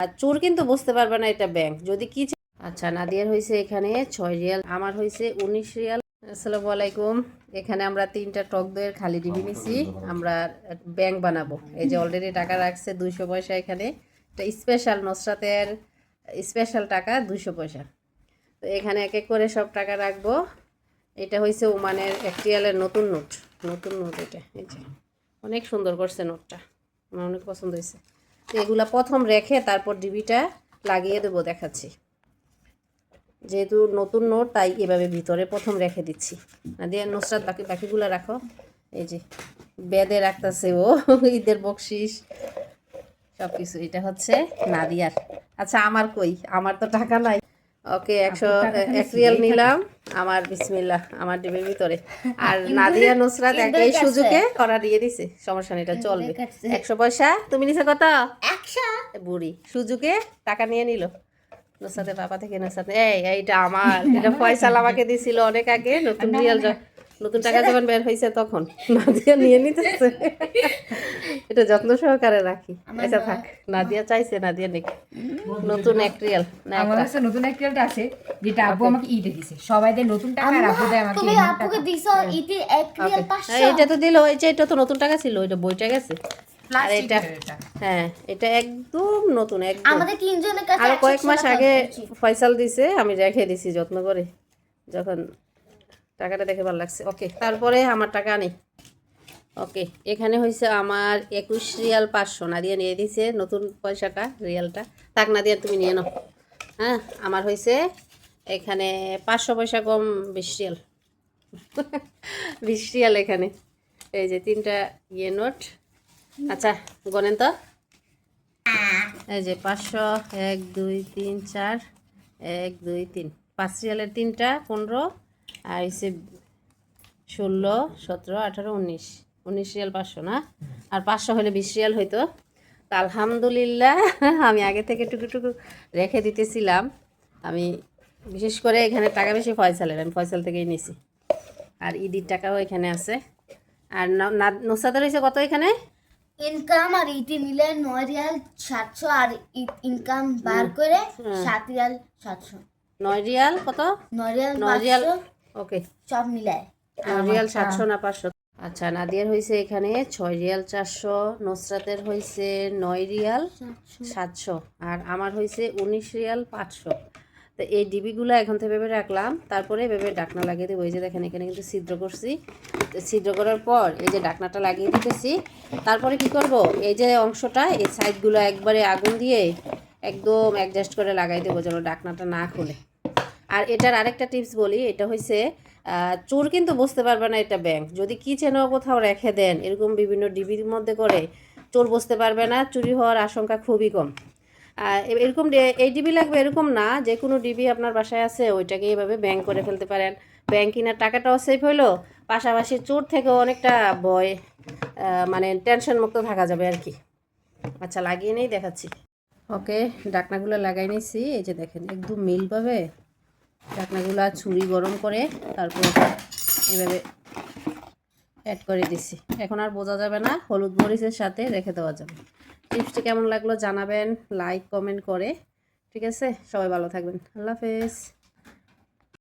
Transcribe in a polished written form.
আর চোর কিন্তু বুঝতে পারবে না এটা ব্যাংক যদি কি। আচ্ছা, নাদিয়ার হয়েছে এখানে 6 রিয়াল, আমার হয়েছে 19 রিয়াল। আসসালামু আলাইকুম। এখানে আমরা 3টা টক দইয়ের খালি ডিবি নিছি, আমরা ব্যাংক বানাবো। এই যে অলরেডি টাকা রাখছে 200 পয়সা এখানে, এটা স্পেশাল নসরাতের স্পেশাল টাকা 200 পয়সা। তো এখানে এক এক করে সব টাকা রাখবো। এটা হয়েছে ওমানের 1 রিয়ালের নতুন নোট, নতুন নোট এটা। এই যে অনেক সুন্দর করছে নোটটা, আমার অনেক পছন্দ হয়েছে। তো এগুলা প্রথম রেখে তারপর ডিবিটা লাগিয়ে দেবো, দেখাচ্ছি। যেহেতু নতুন নোট তাই এভাবে ভিতরে প্রথম রেখে দিচ্ছি। নাদিয়া নুসরাত বাকিগুলো রাখো। এই যে বেদে রাখতেছে ও ঈদের বকশিস সব কিছু। এটা হচ্ছে নাদিয়ার। আচ্ছা আমার কই, আমার তো টাকা নাই। ওকে, 101 রিয়াল নিলাম আমার, বিসমিল্লাহ, আমার ডিবের ভিতরে। আর নাদিয়া নুসরাত এই সুযোগে করা দিয়ে দিছে, সমস্যা নেই, এটা চলবে। 100 পয়সা তুমি নিছো কত? 100। বুড়ি সুযোগে টাকা নিয়ে নিল নুসরাতের বাবা থেকে। নুসরাত এইটা আমার, এটা ফয়সাল আমাকে দিছিল অনেক আগে, নতুন রিয়াল নতুন টাকা যখন বের হয়েছে তখন নাদিয়া নিয়ে নিতেছে। এটা যত্ন সহকারে রাখি। আচ্ছা থাক, নাদিয়া চাইছে, নাদিয়া নাকি নতুন 1 রিয়াল না, আমার কাছে নতুন 1 রিয়ালটা আছে যেটা আব্বু আমাকে ঈদে দিছে। সবাই দেয় নতুন টাকা আর আব্বু দেয় আমাকে। তুমি আপুকে দিছো ঈদে 1 রিয়াল 500। এইটা তো দিল, এই যে এটা তো নতুন টাকা ছিল, ওইটা বইটা গেছে। আর এটা হ্যাঁ, এটা একদম নতুন, একদম আমাদের তিনজনের কাছে আর কয়েক মাস আগে ফয়সাল দিছে, আমি রেখে দিছি যত্ন করে, যখন টাকাটা দেখে ভালো লাগছে। ওকে, তারপরে আমার টাকা নেই। ওকে, এখানে হয়েছে আমার 21 রিয়াল 500, নাদিয়া নিয়ে দিছে নতুন পয়সাটা, রিয়ালটা। থাক নাদিয়া, তুমি নিয়ে নাও। হ্যাঁ, আমার হয়েছে এখানে 500 পয়সা কম 20 রিয়াল। 20 রিয়াল এখানে। এই যে 3টা নোট। আচ্ছা গনেন তো। এই যে 500, 1 2 3 4, 1 2 3, 5 রিয়ালের 3টা 15, আর হচ্ছে 16 17 18 19, 19 রিয়াল 500 না, আর 500 হলে 20 রিয়াল হইতো। তা আলহামদুলিল্লাহ, আমি আগে থেকে টুকু রেখে দিতেছিলাম। আমি বিশেষ করে এখানে টাকা বেশি ফয়সালের, আমি ফয়সাল থেকেই নিছি। আর ঈদের টাকাও এখানে আছে। আর নুসরাতের হয়েছে কত এখানে? ইনকাম আর ইটি মিলে 9 রিয়াল 700, আর ইনকাম বার করে 7 রিয়াল 700। 9 রিয়াল কত? 9 রিয়াল 9 রিয়াল। 500 ওকে, সব মিলায় 9 রিয়াল 700 না 500? আচ্ছা, নাদিয়ার হয়েছে এখানে 6 রিয়াল 400, নুসরাতের হয়েছে 9 রিয়াল 700, আর আমার হয়েছে 19 রিয়াল 500। তো এই ডিবিগুলো এখন থেকে ভেবে রাখলাম, তারপরে ভেবে ডাকনা লাগিয়ে দেবো। এই যে দেখেন এখানে কিন্তু ছিদ্র করছি, ছিদ্র করার পর এই যে ডাকনাটা লাগিয়ে দিতেছি। তারপরে কি করব, এই যে অংশটা, এই সাইডগুলো একবারে আগুন দিয়ে একদম অ্যাডজাস্ট করে লাগাই দেবো যেন ডাকনাটা না খুলে। আর এটার আরেকটা টিপস বলি, এটা হচ্ছে চোর কিন্তু বুঝতে পারবে না এটা ব্যাংক। যদি কিচেনেও কোথাও রেখে দেন এরকম বিভিন্ন ডিবির মধ্যে করে, চোর বুঝতে পারবে না, চুরি হওয়ার আশঙ্কা খুবই কম। এরকম এই ডিবি লাগবে এরকম না, যে কোনো ডিবি আপনার বাসায় আছে ওইটাকে এইভাবে ব্যাংক করে ফেলতে পারেন। ব্যাংক কিনার টাকাটাও সেফ হইলো, পাশাপাশি চোর থেকেও অনেকটা ভয়, মানে টেনশন মুক্ত থাকা যাবে আর কি। আচ্ছা লাগিয়ে নেই, দেখাচ্ছি। ওকে, ডাকনাগুলো লাগাই নিয়েছি। এই যে দেখেন একদম মিলভাবে ঢাকনাগুলো ছুরি গরম করে তারপর এভাবে অ্যাড করে দিছি। এখন আর বোঝা যাবে না, হলুদ মরিচের সাথে রেখে দেওয়া যাবে। টিপসটি কেমন লাগলো জানাবেন লাইক কমেন্ট করে। ঠিক আছে, সবাই ভালো থাকবেন, আল্লাহ হাফেজ।